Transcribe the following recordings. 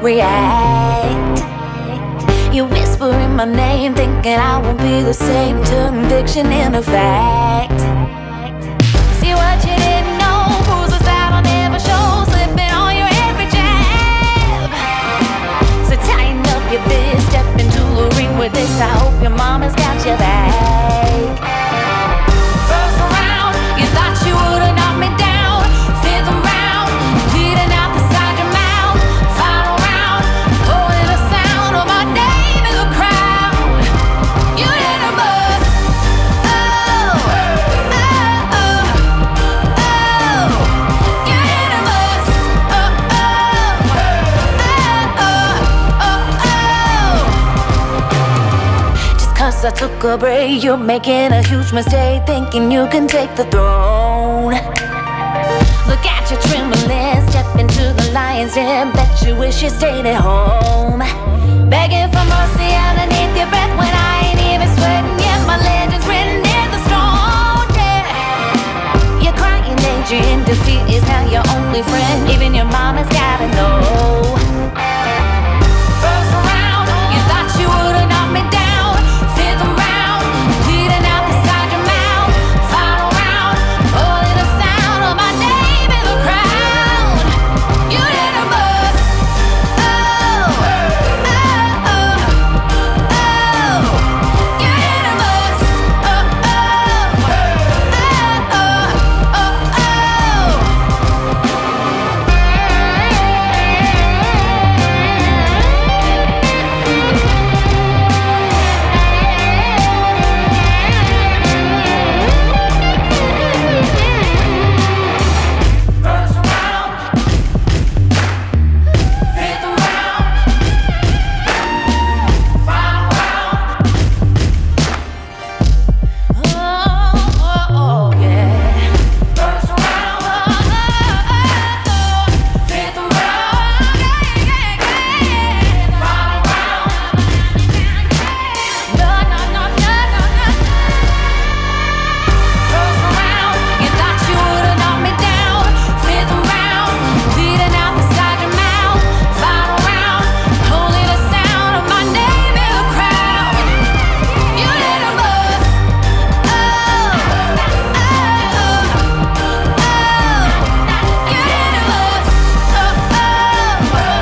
react. You whispering my name, thinking I won't be the same. Turn fiction into fact. See what you didn't know, bruises that'll never show, slipping on your every jab. So tighten up your fist, step into the ring with this. I hope your mama's got your back. First round, you thought you would've knocked me down. Fifth round, bleeding out the side of your mouth. Final round, holding the sound of my name in the crowd. You hit a buzz. Oh, oh, oh, oh. You hit a buzz. Oh, oh, oh, oh, oh. Just 'cause I took a break, you're making a huge mistake, thinking you can take the throne. Look at you trembling, step into the lion's den. Bet you wish you stayed at home. Begging for mercy underneath your breath when I ain't even sweating yet. My legend's written in the stone, yeah. You're crying danger in defeat is now your only friend. Even your mama's gotta know. First round, you thought you would've knocked me down. Fifth round, bleeding out the side of your mouth. Final round, holding the sound of my name in the crowd. You hit a buzz. Oh, oh, oh, oh. You hit a buzz. Oh, oh, oh, oh, oh, First round, fifth round, final round. Oh, oh, oh, yeah. First round, fifth round, final round. No, no, no, no, no, no. First round, you thought you would've knocked me down. Fifth round, bleeding out the side of your mouth. Final round, holding the sound of my name in the crowd. You hit a buzz. Oh, oh, oh, oh. You hit a buzz. Oh, oh, oh,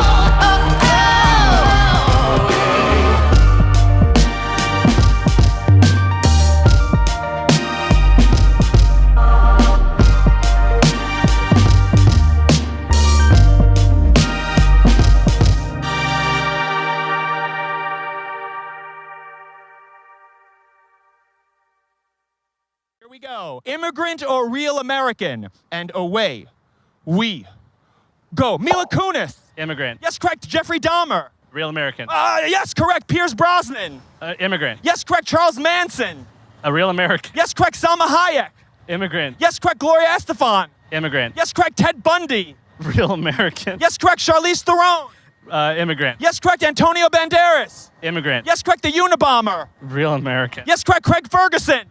oh, oh, oh. Here we go. Immigrant or real American? And away we go. Mila Kunis. Immigrant. Yes, correct. Jeffrey Dahmer. Real American. Yes, correct. Pierce Brosnan. Immigrant. Yes, correct. Charles Manson. A real American. Yes, correct. Salma Hayek. Immigrant. Yes, correct. Gloria Estefan. Immigrant. Yes, correct. Ted Bundy. Real American. Yes, correct. Charlize Theron. Immigrant. Yes, correct. Antonio Banderas. Immigrant. Yes, correct. The Unabomber. Real American. Yes, correct. Craig Ferguson.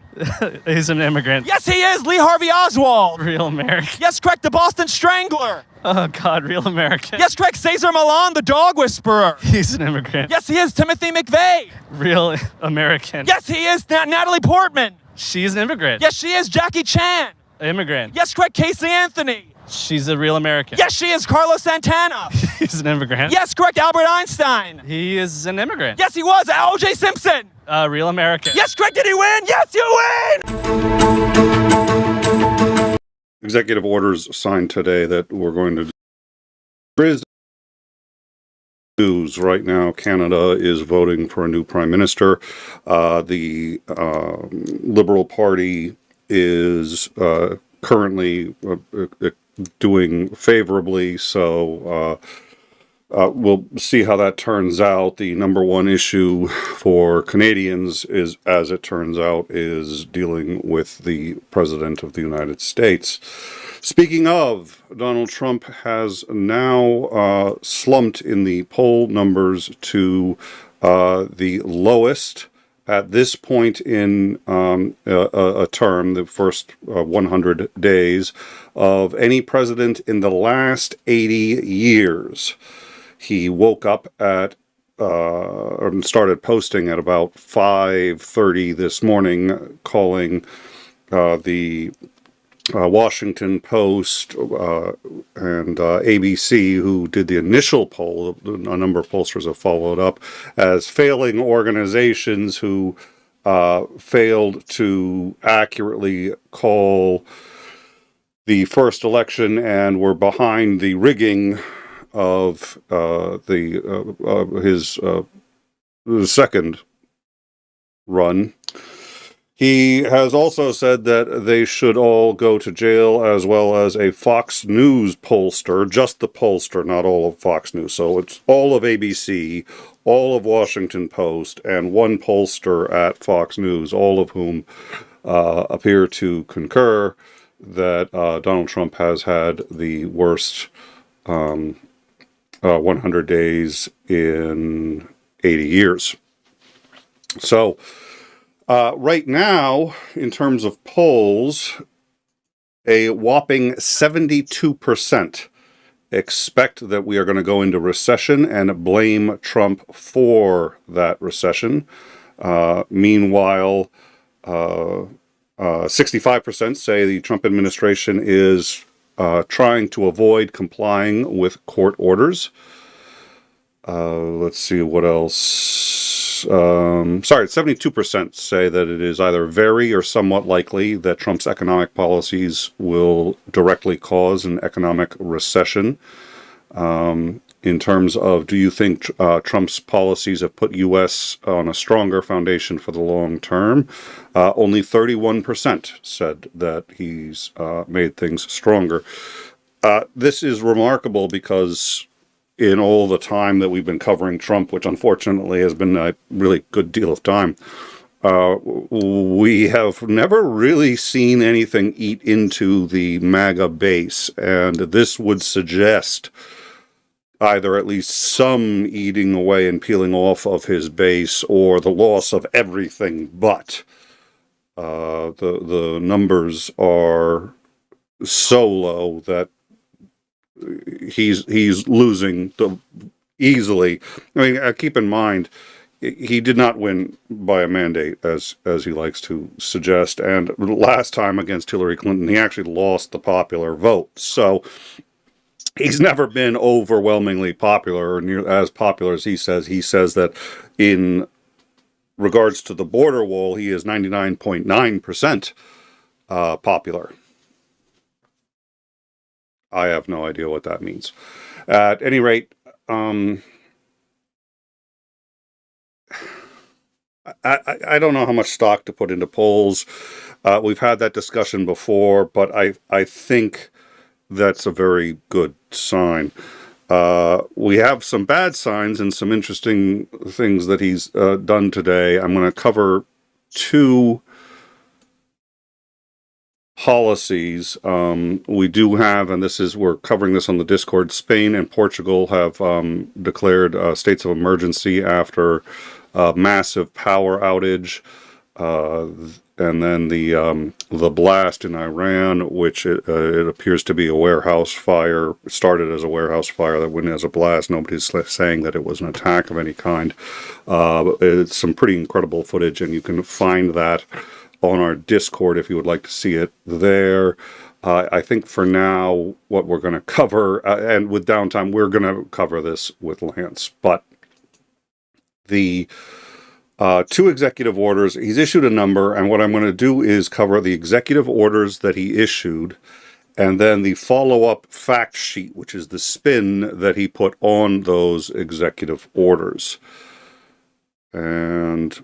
He's an immigrant. Yes, he is. Lee Harvey Oswald. Real American. Yes, correct. The Boston Strangler. Oh, God, real American. Yes, correct. Cesar Millan, the dog whisperer. He's an immigrant. Yes, he is. Timothy McVeigh. Real American. Yes, he is. Natalie Portman. She's an immigrant. Yes, she is. Jackie Chan. Immigrant. Yes, correct. Casey Anthony. She's a real American. Yes, she is. Carlos Santana. He's an immigrant. Yes, correct. Albert Einstein. He is an immigrant. Yes, he was. O.J. Simpson. Real American. Yes, correct. Did he win? Yes, you win. Executive orders signed today that we're going to. There is news right now. Canada is voting for a new prime minister. The Liberal Party is currently doing favorably, so we'll see how that turns out. The number one issue for Canadians is, as it turns out, is dealing with the President of the United States. Speaking of, Donald Trump has now slumped in the poll numbers to the lowest at this point in a term, the first 100 days of any president in the last 80 years. He woke up at or started posting at about 5:30 this morning, calling the Washington Post and ABC, who did the initial poll, a number of pollsters have followed up, as failing organizations who failed to accurately call the first election and were behind the rigging of his second run. He has also said that they should all go to jail, as well as a Fox News pollster, just the pollster, not all of Fox News. So it's all of ABC, all of Washington Post, and one pollster at Fox News, all of whom appear to concur that Donald Trump has had the worst 100 days in 80 years. So right now, in terms of polls, a whopping 72% expect that we are going to go into recession and blame Trump for that recession. Meanwhile, 65% say the Trump administration is trying to avoid complying with court orders. Let's see what else. 72% say that it is either very or somewhat likely that Trump's economic policies will directly cause an economic recession. In terms of, do you think Trump's policies have put U.S. on a stronger foundation for the long term? Only 31% said that he's made things stronger. This is remarkable because in all the time that we've been covering Trump, which unfortunately has been a really good deal of time, we have never really seen anything eat into the MAGA base, and this would suggest either at least some eating away and peeling off of his base, or the loss of everything but. The numbers are so low that he's losing easily. I mean, keep in mind, he did not win by a mandate, as he likes to suggest. And last time against Hillary Clinton, he actually lost the popular vote. So he's never been overwhelmingly popular, or near as popular as he says. He says that in regards to the border wall, he is 99.9% popular. I have no idea what that means. At any rate, I don't know how much stock to put into polls. We've had that discussion before, but I think that's a very good sign. We have some bad signs and some interesting things that he's done today. I'm going to cover two policies. We do have, and we're covering this on the Discord, Spain and Portugal have declared states of emergency after a massive power outage, and then the blast in Iran, which it appears to be a warehouse fire. It started as a warehouse fire that went as a blast. Nobody's saying that it was an attack of any kind. It's some pretty incredible footage, and you can find that on our Discord if you would like to see it there. I think for now, what we're going to cover, and with downtime, we're going to cover this with Lance, but the two executive orders, he's issued a number, and what I'm going to do is cover the executive orders that he issued, and then the follow-up fact sheet, which is the spin that he put on those executive orders. And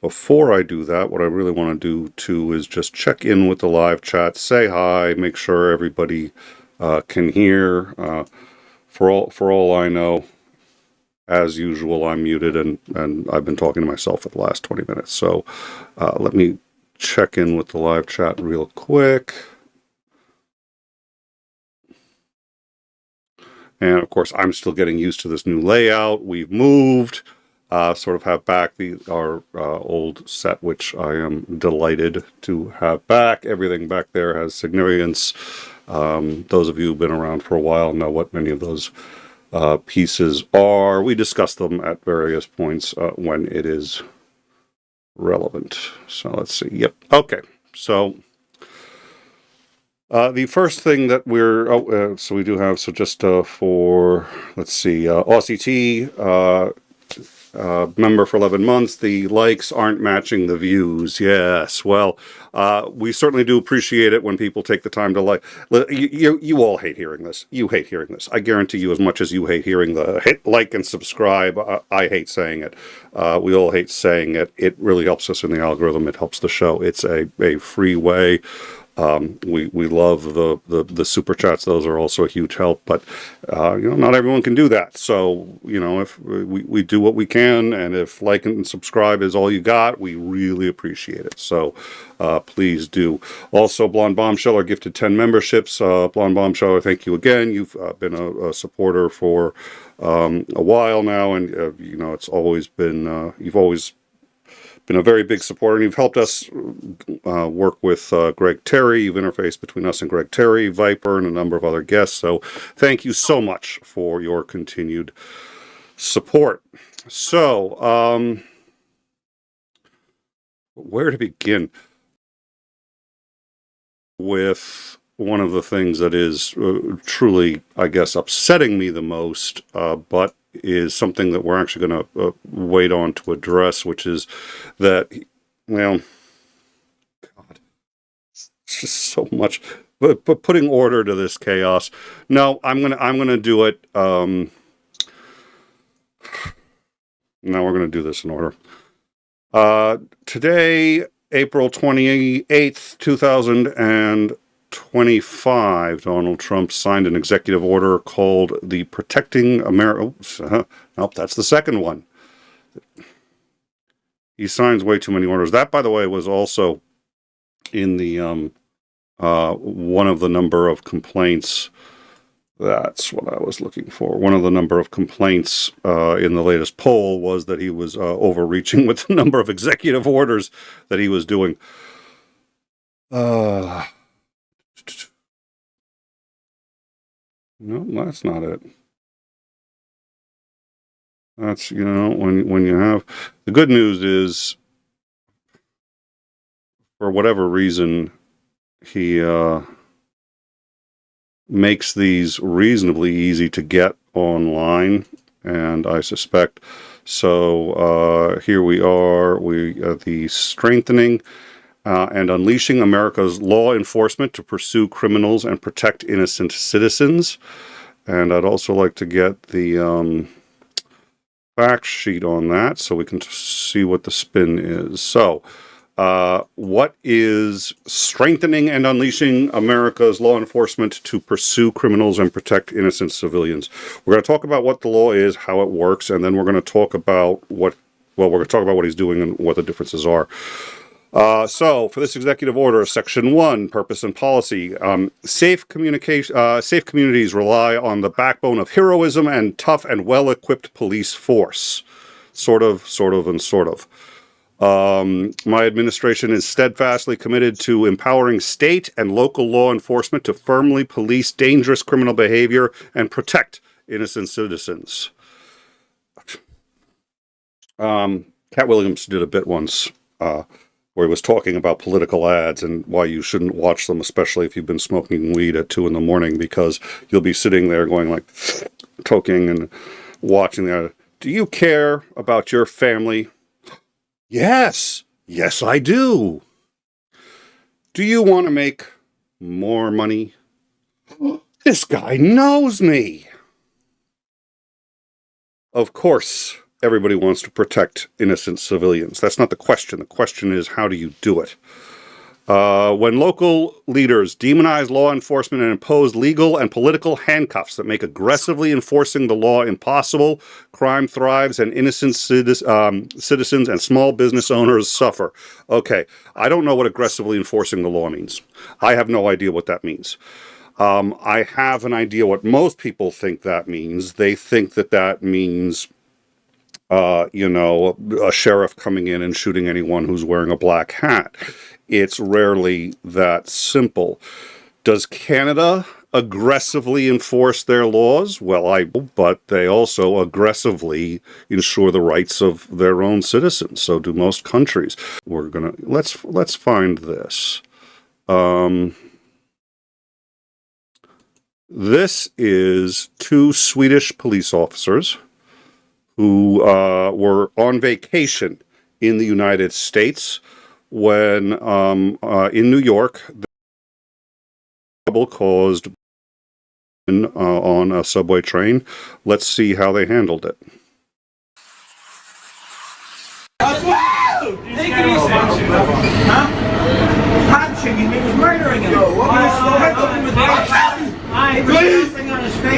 before I do that, what I really want to do too is just check in with the live chat, say hi, make sure everybody can hear. For all I know, as usual, I'm muted, and I've been talking to myself for the last 20 minutes. So let me check in with the live chat real quick. And of course, I'm still getting used to this new layout. We've moved. sort of have back our old set, which I am delighted to have back. Everything back there has significance. Those of you who've been around for a while know what many of those pieces are. We discuss them at various points when it is relevant. So let's see. Yep. Okay. So the first thing that we're so we do have, so just for, let's see, 𝐒𝐸𝐻𝐿𝐿 member for 11 months, the likes aren't matching the views. Yes, well, we certainly do appreciate it when people take the time to like. You all hate hearing this. You hate hearing this. I guarantee you, as much as you hate hearing the hit, like, and subscribe, I hate saying it. We all hate saying it. It really helps us in the algorithm. It helps the show. It's a free way. We love the super chats. Those are also a huge help, but not everyone can do that. So if we do what we can, and if like and subscribe is all you got, we really appreciate it. So please do. Also, Blonde Bombshell are gifted 10 memberships. Blonde Bombshell, thank you again. You've been a supporter for a while now, and it's always been you've always been a very big supporter, and you've helped us work with Greg Terry. You've interfaced between us and Greg Terry, Viper, and a number of other guests. So thank you so much for your continued support. So, where to begin? With one of the things that is truly, I guess, upsetting me the most, but is something that we're actually going to wait on to address, which is that, well, God, it's just so much. But putting order to this chaos. No, I'm gonna do it. Now we're gonna do this in order. Today, April 28th, 2025, Donald Trump signed an executive order called the Protecting America. Nope, that's the second one. He signs way too many orders. That, by the way, was also in the one of the number of complaints. That's what I was looking for. One of the number of complaints in the latest poll was that he was overreaching with the number of executive orders that he was doing. No, that's not it. That's, when you have... The good news is, for whatever reason, he makes these reasonably easy to get online, and I suspect... So, here we are, the strengthening and unleashing America's law enforcement to pursue criminals and protect innocent citizens. And I'd also like to get the fact sheet on that so we can see what the spin is. So, what is strengthening and unleashing America's law enforcement to pursue criminals and protect innocent civilians? We're going to talk about what the law is, how it works, and then we're going to talk about we're going to talk about what he's doing and what the differences are. So, for this executive order, Section 1, Purpose and Policy, safe communities rely on the backbone of heroism and tough and well-equipped police force. Sort of. My administration is steadfastly committed to empowering state and local law enforcement to firmly police dangerous criminal behavior and protect innocent citizens. Cat Williams did a bit once, where he was talking about political ads and why you shouldn't watch them, especially if you've been smoking weed at 2 a.m, because you'll be sitting there going like, talking and watching the ad. Do you care about your family? Yes, I do. Do you want to make more money? This guy knows me. Of course, everybody wants to protect innocent civilians. That's not the question. The question is, how do you do it? When local leaders demonize law enforcement and impose legal and political handcuffs that make aggressively enforcing the law impossible, crime thrives and innocent citizens and small business owners suffer. Okay, I don't know what aggressively enforcing the law means. I have no idea what that means. I have an idea what most people think that means. They think that means a sheriff coming in and shooting anyone who's wearing a black hat. It's rarely that simple. Does Canada aggressively enforce their laws? Well, but they also aggressively ensure the rights of their own citizens. So do most countries. Let's find this. This is two Swedish police officers who were on vacation in the United States when in New York, the trouble caused on a subway train. Let's see how they handled it. Take it easy. Huh? Punching him, he was murdering him. Please,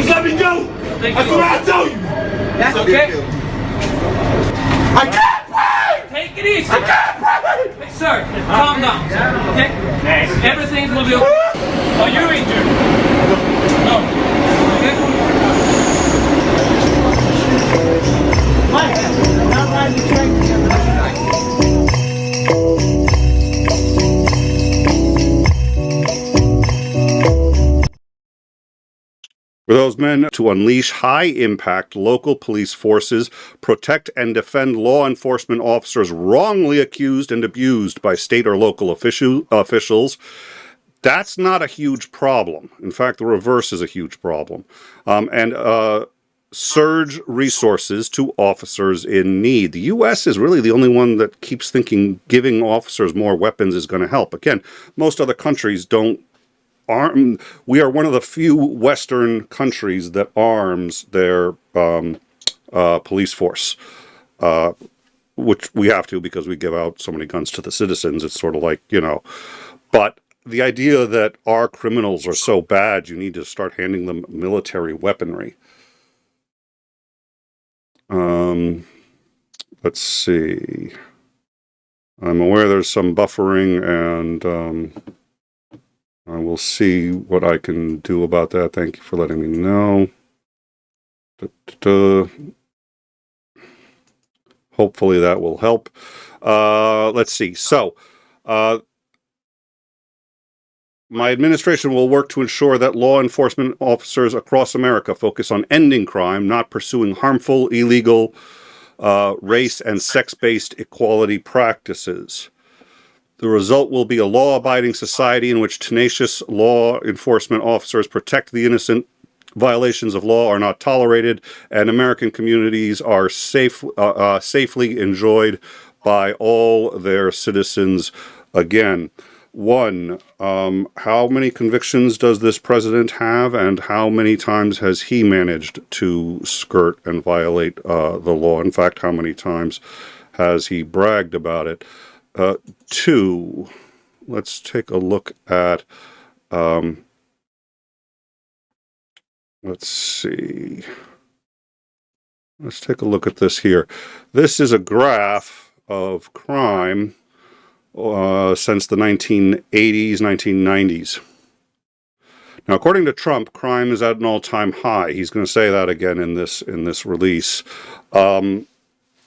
let me go. That's what I told you. That's okay. I can't breathe. Take it easy. I can't breathe. Hey, sir, calm down. Okay? Everything will be okay. Are you injured? No. Okay? Not riding the train together. For those men to unleash high-impact local police forces, protect and defend law enforcement officers wrongly accused and abused by state or local officials, that's not a huge problem. In fact, the reverse is a huge problem. Surge resources to officers in need. The U.S. is really the only one that keeps thinking giving officers more weapons is going to help. Again, most other countries don't. We are one of the few Western countries that arms their police force, which we have to because we give out so many guns to the citizens. It's sort of like, but the idea that our criminals are so bad, you need to start handing them military weaponry. Let's see. I'm aware there's some buffering and I will see what I can do about that. Thank you for letting me know. Hopefully that will help. Let's see. So, my administration will work to ensure that law enforcement officers across America focus on ending crime, not pursuing harmful, illegal, race and sex-based equality practices. The result will be a law-abiding society in which tenacious law enforcement officers protect the innocent, violations of law are not tolerated, and American communities are safely enjoyed by all their citizens. Again, one, how many convictions does this president have, and how many times has he managed to skirt and violate the law? In fact, how many times has he bragged about it? Two, let's take a look at, let's see. Let's take a look at this here. This is a graph of crime since the 1980s, 1990s. Now, according to Trump, crime is at an all-time high. He's going to say that again in this release.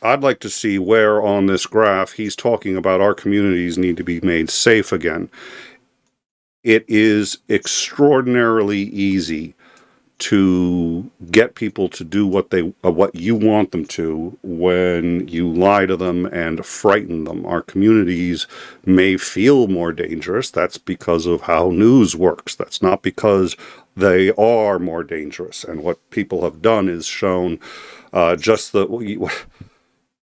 I'd like to see where on this graph he's talking about our communities need to be made safe again. It is extraordinarily easy to get people to do what you want them to when you lie to them and frighten them. Our communities may feel more dangerous. That's because of how news works. That's not because they are more dangerous. And what people have done is shown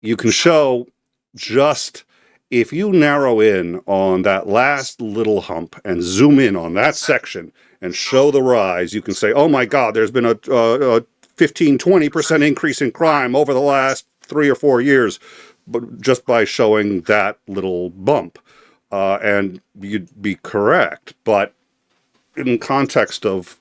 you can show just if you narrow in on that last little hump and zoom in on that section and show the rise, you can say, oh my God, there's been a 15-20% increase in crime over the last 3 or 4 years, but just by showing that little bump. And you'd be correct. But in context of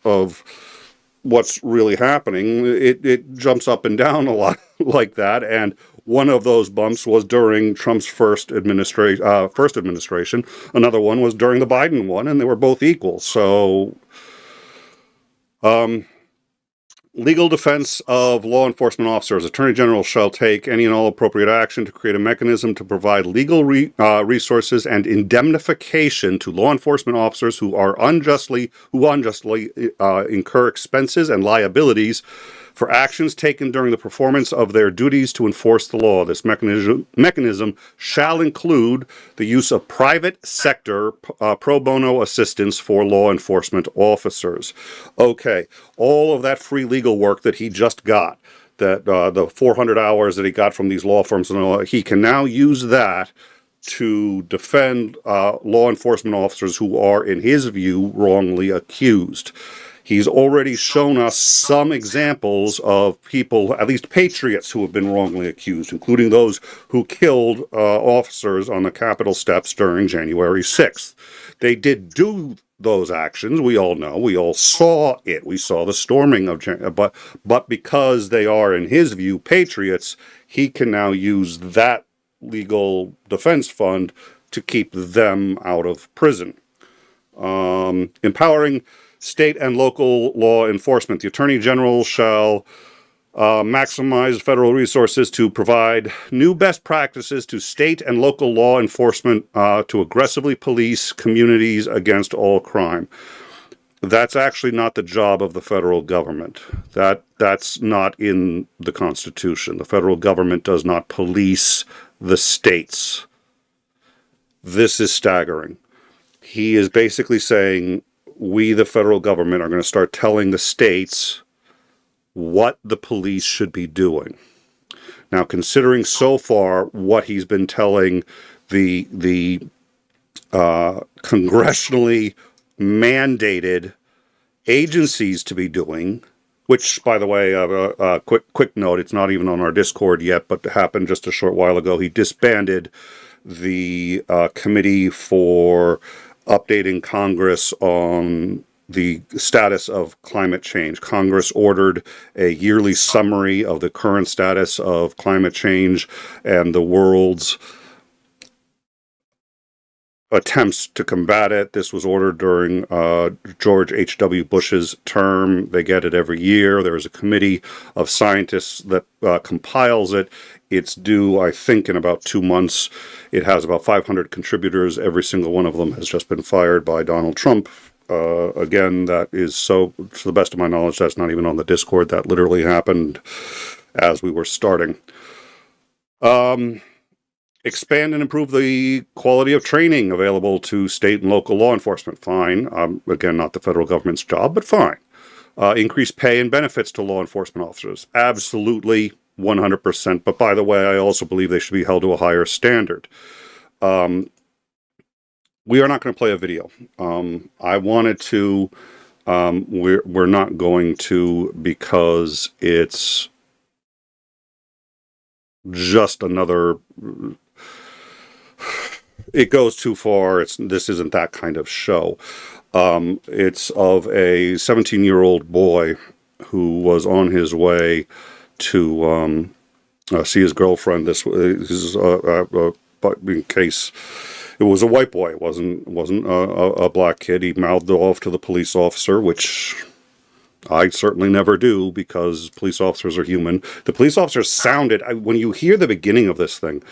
what's really happening, it jumps up and down a lot like that. And one of those bumps was during Trump's first administration. Another one was during the Biden one, and they were both equal. So, Legal defense of law enforcement officers. Attorney General shall take any and all appropriate action to create a mechanism to provide legal resources and indemnification to law enforcement officers who unjustly incur expenses and liabilities for actions taken during the performance of their duties to enforce the law. This mechanism shall include the use of private sector pro bono assistance for law enforcement officers. Okay, all of that free legal work that he just got, that the 400 hours that he got from these law firms, and all, he can now use that to defend law enforcement officers who are, in his view, wrongly accused. He's already shown us some examples of people, at least patriots, who have been wrongly accused, including those who killed officers on the Capitol steps during January 6th. They did do those actions. We all know. We all saw it. We saw the storming of but because they are, in his view, patriots, he can now use that legal defense fund to keep them out of prison. Empowering state and local law enforcement. The Attorney General shall maximize federal resources to provide new best practices to state and local law enforcement to aggressively police communities against all crime. That's actually not the job of the federal government. That's not in the Constitution. The federal government does not police the states. This is staggering. He is basically saying, we, the federal government, are going to start telling the states what the police should be doing. Now, considering so far what he's been telling the congressionally mandated agencies to be doing, which, by the way, quick note, it's not even on our Discord yet, but it happened just a short while ago. He disbanded the committee for updating Congress on the status of climate change. Congress ordered a yearly summary of the current status of climate change and the world's attempts to combat it. This was ordered during George H.W. Bush's term. They get it every year. There is a committee of scientists that compiles it. It's due, I think, in about 2 months. It has about 500 contributors. Every single one of them has just been fired by Donald Trump. Again, that is so, to the best of my knowledge, that's not even on the Discord. That literally happened as we were starting. Expand and improve the quality of training available to state and local law enforcement. Fine. Again, not the federal government's job, but fine. Increase pay and benefits to law enforcement officers. Absolutely, 100%. But by the way, I also believe they should be held to a higher standard. We are not going to play a video. I wanted to. We're not going to, because it's just another. It goes too far. This isn't that kind of show. It's of a 17-year-old boy who was on his way to see his girlfriend. This is but in case it was a white boy, it wasn't a black kid. He mouthed off to the police officer, which I certainly never do, because police officers are human. The police officer sounded, when you hear the beginning of this thing,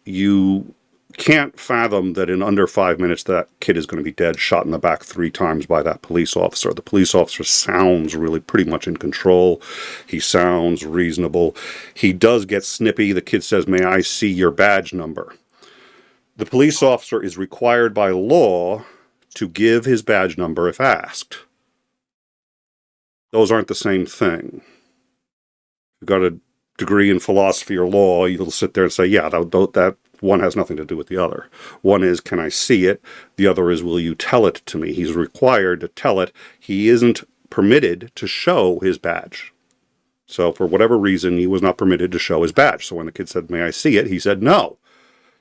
you can't fathom that in under 5 minutes that kid is going to be dead, shot in the back 3 times by that police officer. The police officer sounds really pretty much in control. He sounds reasonable. He does get snippy. The kid says, "May I see your badge number?" The police officer is required by law to give his badge number if asked. Those aren't the same thing. You've got a degree in philosophy or law, you'll sit there and say, yeah, that one has nothing to do with the other. One is, can I see it? The other is, will you tell it to me? He's required to tell it. He isn't permitted to show his badge. So for whatever reason, he was not permitted to show his badge. So when the kid said, "May I see it?" he said, "No."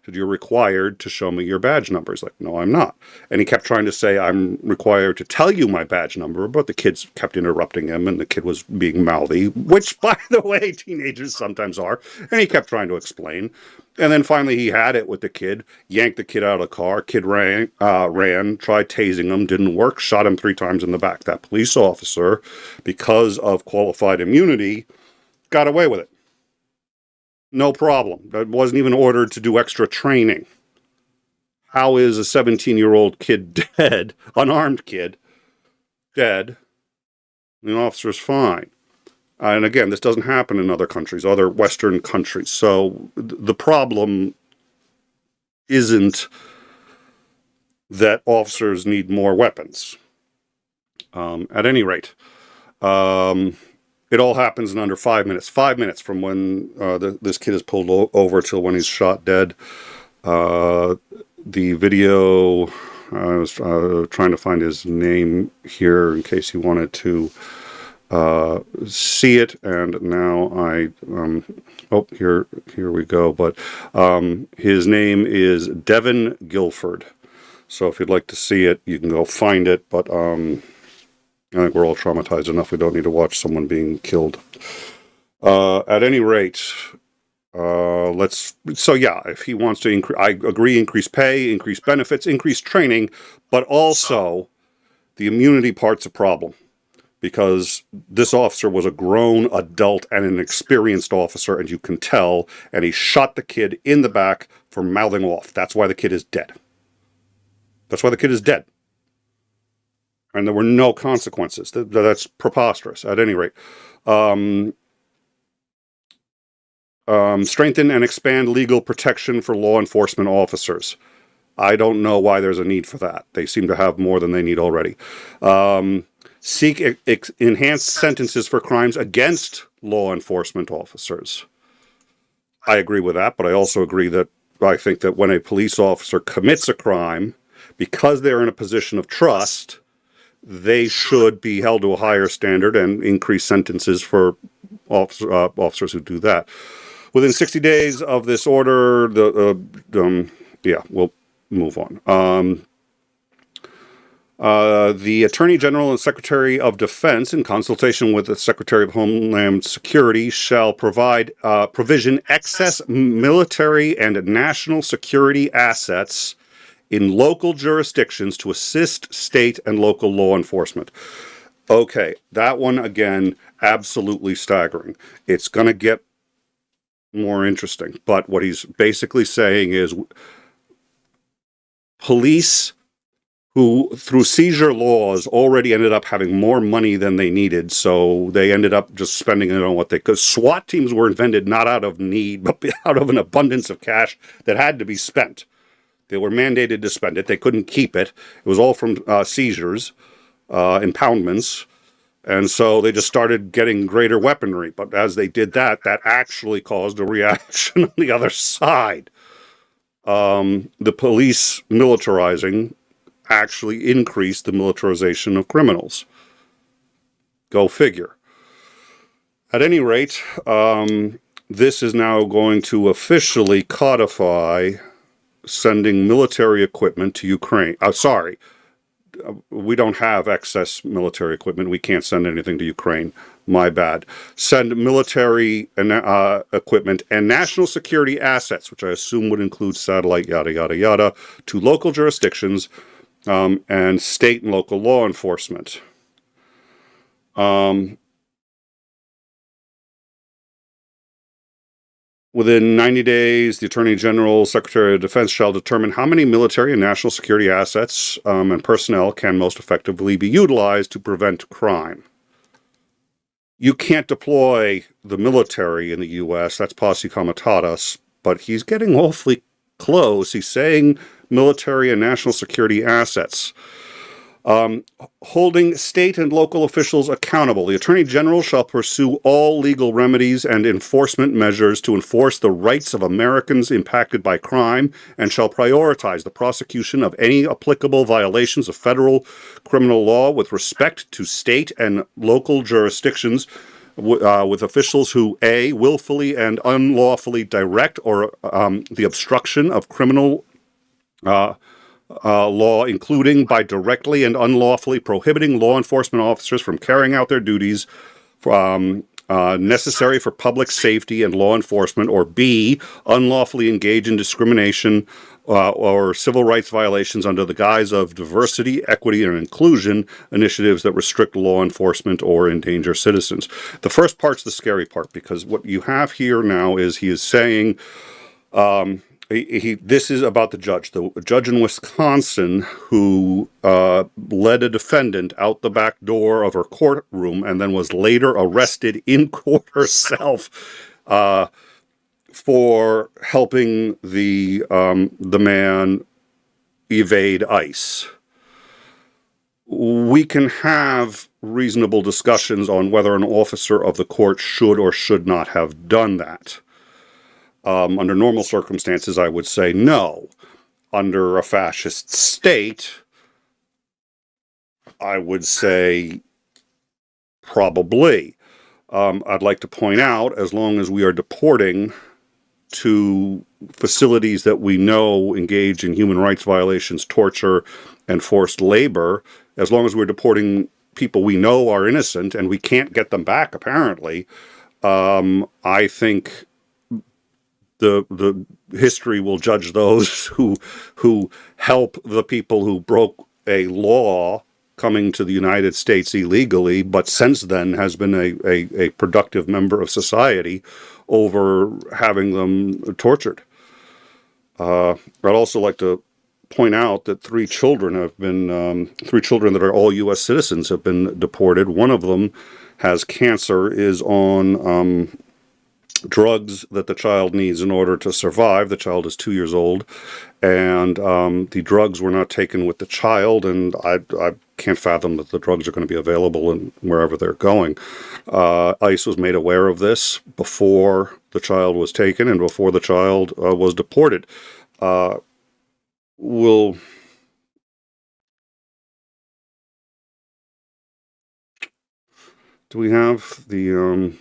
Said, you're required to show me your badge number. He's like, no, I'm not. And he kept trying to say, I'm required to tell you my badge number, but the kids kept interrupting him, and the kid was being mouthy, which, by the way, teenagers sometimes are. And he kept trying to explain. And then finally he had it with the kid, yanked the kid out of the car. Kid ran, tried tasing him, didn't work, shot him 3 times in the back. That police officer, because of qualified immunity, got away with it. No problem. That wasn't even ordered to do extra training. How is a 17-year-old kid dead, unarmed kid, dead? The officer's fine. And again, this doesn't happen in other countries, other Western countries. So the problem isn't that officers need more weapons. At any rate, it all happens in under 5 minutes. 5 minutes from when this kid is pulled over till when he's shot dead. The video, I was trying to find his name here in case you wanted to see it, and now here we go. But his name is Devin Guilford. So if you'd like to see it, you can go find it. But I think we're all traumatized enough. We don't need to watch someone being killed. At any rate, if he wants to increase, I agree, increase pay, increase benefits, increase training, but also the immunity part's a problem, because this officer was a grown adult and an experienced officer, and you can tell, and he shot the kid in the back for mouthing off. That's why the kid is dead. That's why the kid is dead. And there were no consequences. That's preposterous. At any rate, strengthen and expand legal protection for law enforcement officers. I don't know why there's a need for that. They seem to have more than they need already. Seek enhanced sentences for crimes against law enforcement officers. I agree with that, but I also agree that I think that when a police officer commits a crime, because they're in a position of trust, they should be held to a higher standard and increase sentences for officers who do that. Within 60 days of this order, we'll move on. The Attorney General and Secretary of Defense, in consultation with the Secretary of Homeland Security, shall provision excess military and national security assets in local jurisdictions to assist state and local law enforcement. Okay, that one, again, absolutely staggering. It's going to get more interesting, but what he's basically saying is police who, through seizure laws, already ended up having more money than they needed, so they ended up just spending it on what they could. SWAT teams were invented not out of need, but out of an abundance of cash that had to be spent. They were mandated to spend it. They couldn't keep it. It was all from seizures, impoundments. And so they just started getting greater weaponry. But as they did that, that actually caused a reaction on the other side. The police militarizing actually increased the militarization of criminals. Go figure. At any rate, this is now going to officially codify sending military equipment to Ukraine. We don't have excess military equipment. We can't send anything to Ukraine. My bad. Send military equipment and national security assets, which I assume would include satellite, yada, yada, yada, to local jurisdictions and state and local law enforcement. Within 90 days, the Attorney General, Secretary of Defense shall determine how many military and national security assets and personnel can most effectively be utilized to prevent crime. You can't deploy the military in the U.S., that's posse comitatus, but he's getting awfully close. He's saying military and national security assets. Holding state and local officials accountable. The Attorney General shall pursue all legal remedies and enforcement measures to enforce the rights of Americans impacted by crime, and shall prioritize the prosecution of any applicable violations of federal criminal law with respect to state and local jurisdictions with officials who A, willfully and unlawfully direct or the obstruction of criminal law, including by directly and unlawfully prohibiting law enforcement officers from carrying out their duties necessary for public safety and law enforcement, or B, unlawfully engage in discrimination or civil rights violations under the guise of diversity, equity, and inclusion initiatives that restrict law enforcement or endanger citizens. The first part's the scary part, because what you have here now is he is saying, this is about the judge in Wisconsin who led a defendant out the back door of her courtroom and then was later arrested in court herself for helping the man evade ICE. We can have reasonable discussions on whether an officer of the court should or should not have done that. Under normal circumstances, I would say no. Under a fascist state, I would say probably. I'd like to point out, as long as we are deporting to facilities that we know engage in human rights violations, torture, and forced labor, as long as we're deporting people we know are innocent and we can't get them back, apparently, I think the history will judge those who help the people who broke a law coming to the United States illegally, but since then has been a productive member of society, over having them tortured. I'd also like to point out that three children that are all U.S. citizens have been deported. One of them has cancer, is on drugs that the child needs in order to survive. The child is 2 years old, and the drugs were not taken with the child, and I can't fathom that the drugs are going to be available in wherever they're going. ICE was made aware of this before the child was taken and before the child was deported. Do we have the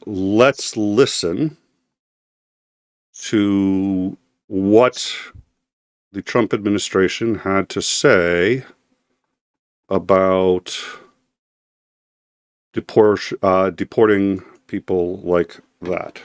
let's listen to what the Trump administration had to say about deporting people like that.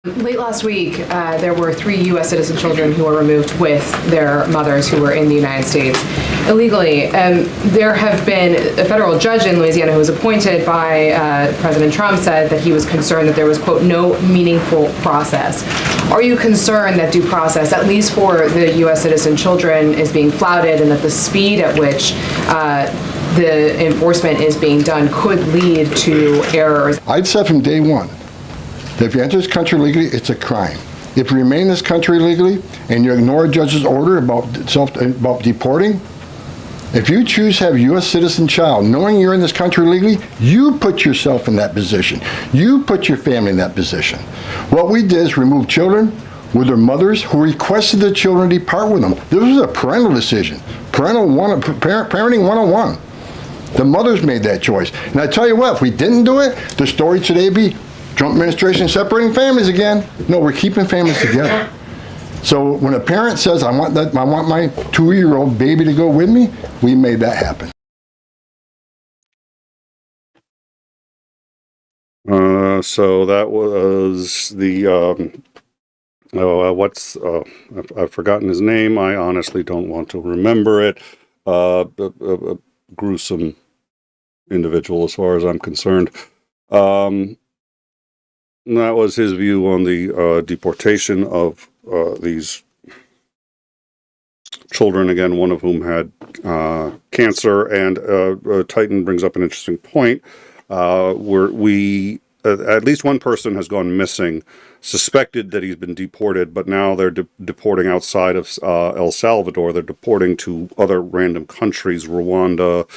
Late last week, there were 3 U.S. citizen children who were removed with their mothers who were in the United States illegally. There have been a federal judge in Louisiana who was appointed by President Trump said that he was concerned that there was, quote, no meaningful process. Are you concerned that due process, at least for the U.S. citizen children, is being flouted, and that the speed at which the enforcement is being done could lead to errors? I'd said from day one, that if you enter this country legally, it's a crime. If you remain in this country legally and you ignore a judge's order about deporting, if you choose to have a U.S. citizen child, knowing you're in this country legally, you put yourself in that position. You put your family in that position. What we did is remove children with their mothers who requested the children depart with them. This was a parental decision. Parenting 101. The mothers made that choice. And I tell you what, if we didn't do it, the story today would be Trump administration separating families again. No, we're keeping families together. So when a parent says, I want my 2-year-old baby to go with me, we made that happen. So that was the, I've forgotten his name. I honestly don't want to remember it. A gruesome individual as far as I'm concerned. That was his view on the deportation of these children, again, one of whom had cancer. And Titan brings up an interesting point, where we at least one person has gone missing, suspected that he's been deported, but now they're deporting outside of El Salvador. They're deporting to other random countries, Rwanda,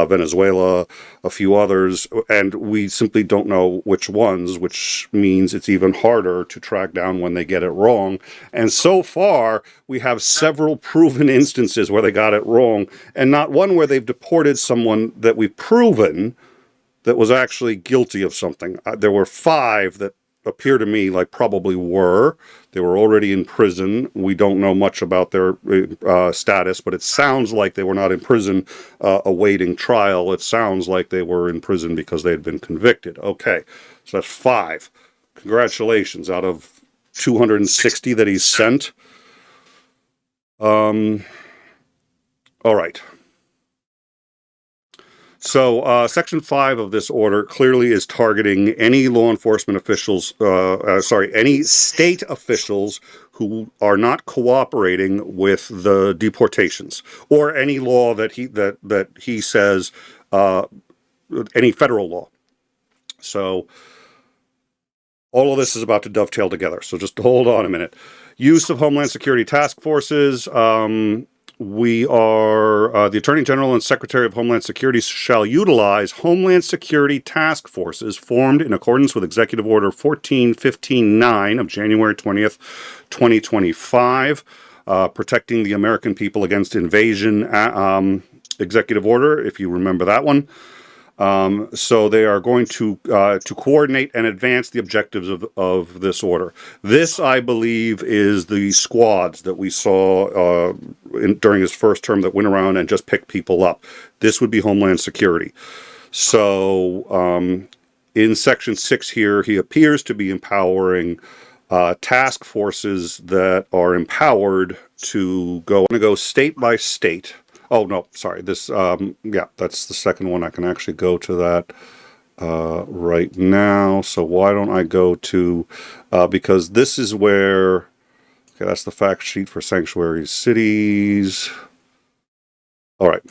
Venezuela, a few others, and we simply don't know which ones, which means it's even harder to track down when they get it wrong. And so far, we have several proven instances where they got it wrong, and not one where they've deported someone that we've proven that was actually guilty of something. There were 5 that appear to me like probably were. They were already in prison. We don't know much about their status, but it sounds like they were not in prison awaiting trial. It sounds like they were in prison because they had been convicted. Okay, so that's 5. Congratulations, out of 260 that he's sent. All right. So Section 5 of this order clearly is targeting any law enforcement officials, any state officials who are not cooperating with the deportations, or any law that he says, any federal law. So all of this is about to dovetail together. So just hold on a minute. Use of Homeland Security task forces. We are, the Attorney General and Secretary of Homeland Security shall utilize Homeland Security task forces formed in accordance with Executive Order 14159 of January 20th, 2025, protecting the American people against invasion executive order, if you remember that one. So they are going to coordinate and advance the objectives of this order. This, I believe, is the squads that we saw during his first term that went around and just picked people up. This would be Homeland Security. So in Section 6 here, he appears to be empowering task forces that are empowered to go state by state. Oh, no, sorry. This, yeah, that's the second one. I can actually go to that right now. So why don't I go to, because this is where, okay, that's the fact sheet for sanctuary cities. All right.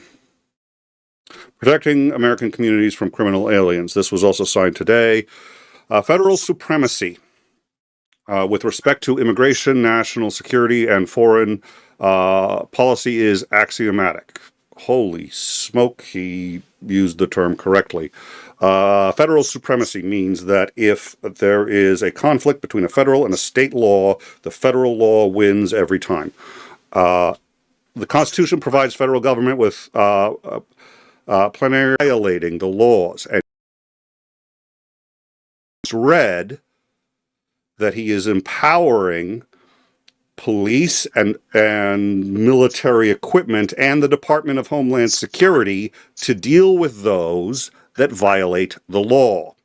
Protecting American communities from criminal aliens. This was also signed today. Federal supremacy with respect to immigration, national security, and foreign policy is axiomatic. Holy smoke, he used the term correctly. Federal supremacy means that if there is a conflict between a federal and a state law, the federal law wins every time. The Constitution provides federal government with plenary violating the laws. And it's read that he is empowering police and military equipment and the Department of Homeland Security to deal with those that violate the law.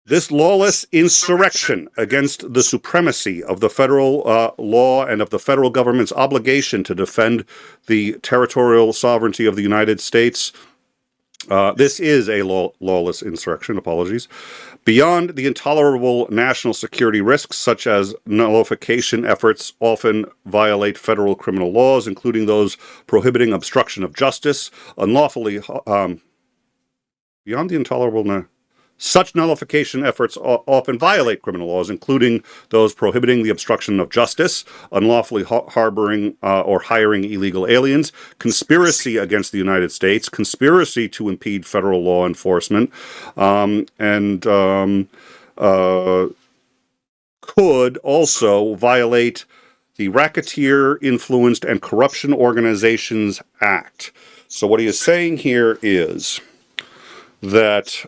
This lawless insurrection against the supremacy of the federal law and of the federal government's obligation to defend the territorial sovereignty of the United States. This is a lawless insurrection, apologies. Beyond the intolerable national security risks, such as nullification efforts often violate federal criminal laws, including those prohibiting obstruction of justice, unlawfully, beyond the intolerable, such nullification efforts often violate criminal laws, including those prohibiting the obstruction of justice, unlawfully harboring or hiring illegal aliens, conspiracy against the United States, conspiracy to impede federal law enforcement, and could also violate the Racketeer Influenced and Corruption Organizations Act. So what he is saying here is that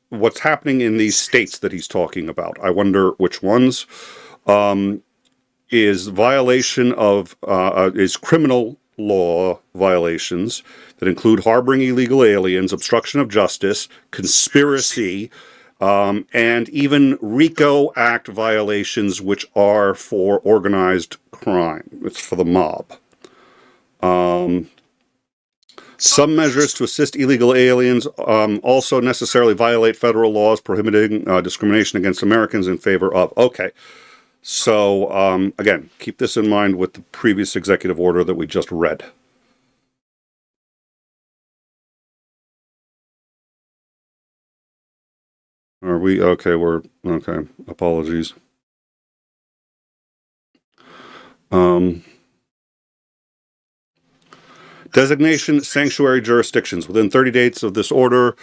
what's happening in these states that he's talking about, I wonder which ones, is violation of, is criminal law violations that include harboring illegal aliens, obstruction of justice, conspiracy, and even RICO Act violations, which are for organized crime. It's for the mob. Some measures to assist illegal aliens also necessarily violate federal laws prohibiting discrimination against Americans in favor of. Okay, so again, keep this in mind with the previous executive order that we just read. Are we okay? We're okay. Apologies. Designation sanctuary jurisdictions. Within 30 days of this order,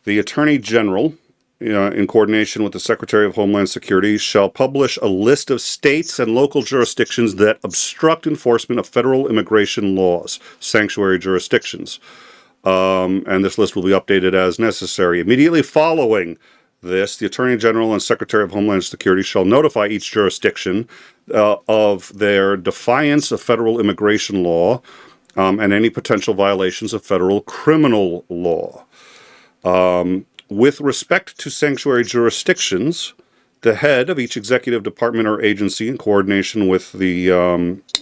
the Attorney General, in coordination with the Secretary of Homeland Security, shall publish a list of states and local jurisdictions that obstruct enforcement of federal immigration laws, sanctuary jurisdictions. And this list will be updated as necessary. Immediately following this, the Attorney General and Secretary of Homeland Security shall notify each jurisdiction of their defiance of federal immigration law and any potential violations of federal criminal law. With respect to sanctuary jurisdictions, the head of each executive department or agency, in coordination with the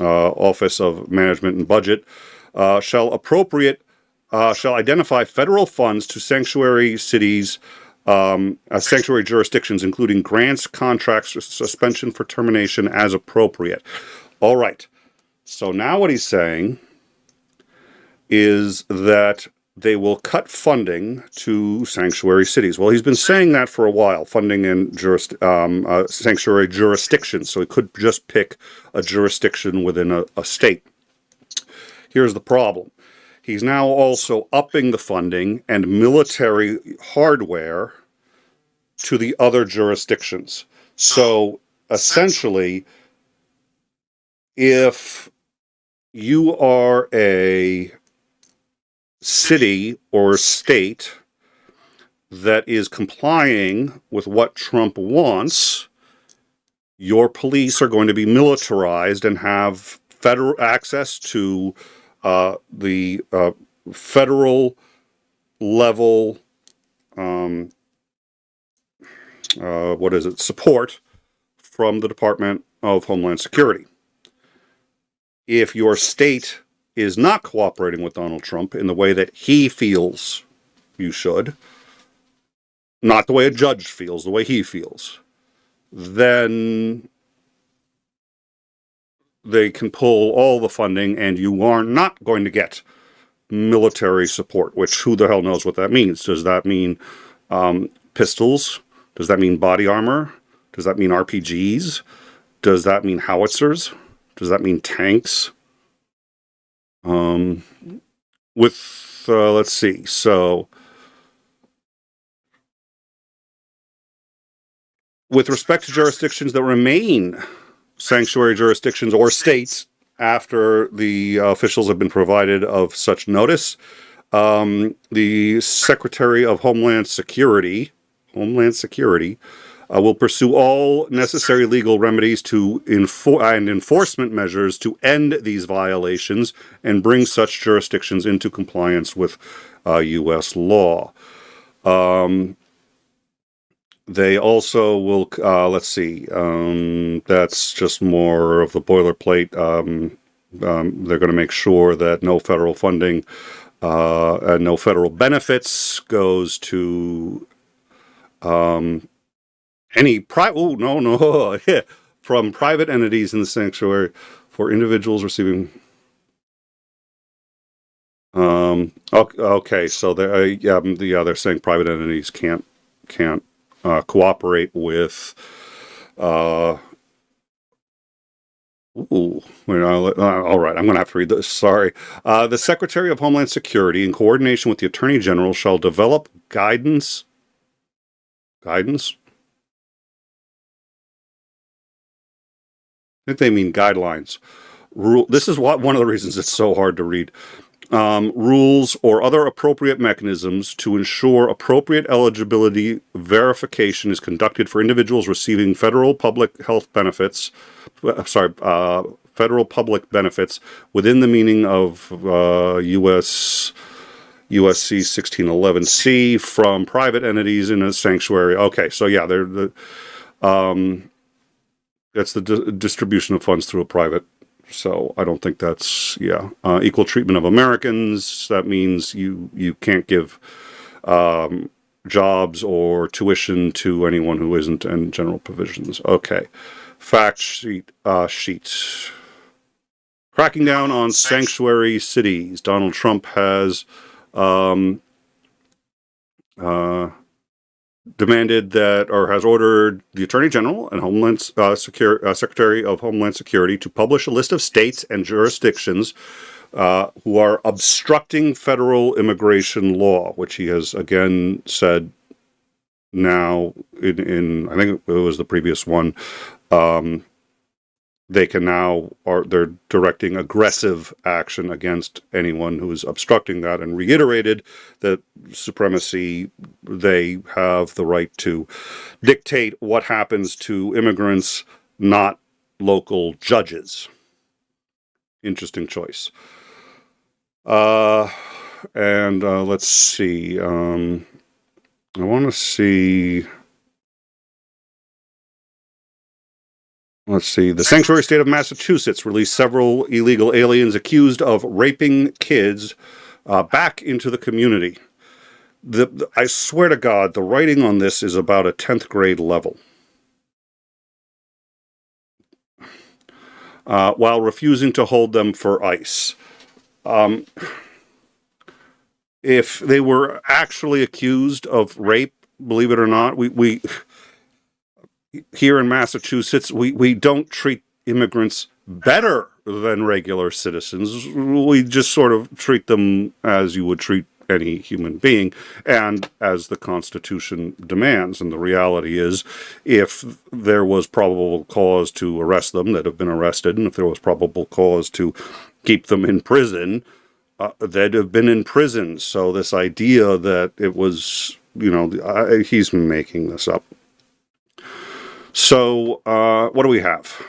Office of Management and Budget, shall identify federal funds to sanctuary cities, sanctuary jurisdictions, including grants, contracts, suspension for termination as appropriate. All right. So now what he's saying is that they will cut funding to sanctuary cities. Well, he's been saying that for a while, funding in sanctuary jurisdictions, so he could just pick a jurisdiction within a state. Here's the problem. He's now also upping the funding and military hardware to the other jurisdictions. So, essentially, if you are a city or state that is complying with what Trump wants, your police are going to be militarized and have federal access to the federal level support from the Department of Homeland Security. If your state is not cooperating with Donald Trump in the way that he feels you should, not the way a judge feels, the way he feels, then they can pull all the funding and you are not going to get military support, which who the hell knows what that means. Does that mean pistols? Does that mean body armor? Does that mean RPGs? Does that mean howitzers? Does that mean tanks? Let's see. So, with respect to jurisdictions that remain sanctuary jurisdictions or states after the officials have been provided of such notice, the Secretary of Homeland Security will pursue all necessary legal remedies to and enforcement measures to end these violations and bring such jurisdictions into compliance with U.S. law. They also will, that's just more of the boilerplate. They're going to make sure that no federal funding and no federal benefits goes to any private, from private entities in the sanctuary for individuals receiving. Okay, so they're saying private entities can't cooperate with. All right, I'm going to have to read this. Sorry. The Secretary of Homeland Security, in coordination with the Attorney General, shall develop guidance. I think they mean guidelines. This is one of the reasons it's so hard to read. Rules or other appropriate mechanisms to ensure appropriate eligibility verification is conducted for individuals receiving federal public health benefits. Federal public benefits within the meaning of USC 1611C from private entities in a sanctuary. Okay, so yeah, that's the distribution of funds through a private. So I don't think that's, equal treatment of Americans. That means you can't give jobs or tuition to anyone who isn't in general provisions. Okay. Fact sheet. Cracking down on sanctuary cities. Donald Trump has demanded that, or has ordered the Attorney General and Secretary of Homeland Security to publish a list of states and jurisdictions who are obstructing federal immigration law, which he has again said now in I think it was the previous one. They can now, they're directing aggressive action against anyone who is obstructing that, and reiterated that supremacy, they have the right to dictate what happens to immigrants, not local judges. Interesting choice. And let's see. I want to see. Let's see. The sanctuary state of Massachusetts released several illegal aliens accused of raping kids back into the community. I swear to God, the writing on this is about a 10th grade level. While refusing to hold them for ICE. If they were actually accused of rape, believe it or not, we here in Massachusetts, we don't treat immigrants better than regular citizens. We just sort of treat them as you would treat any human being, and as the Constitution demands. And the reality is, if there was probable cause to arrest them, that have been arrested, and if there was probable cause to keep them in prison, they'd have been in prison. So this idea that it was, he's making this up. So, what do we have?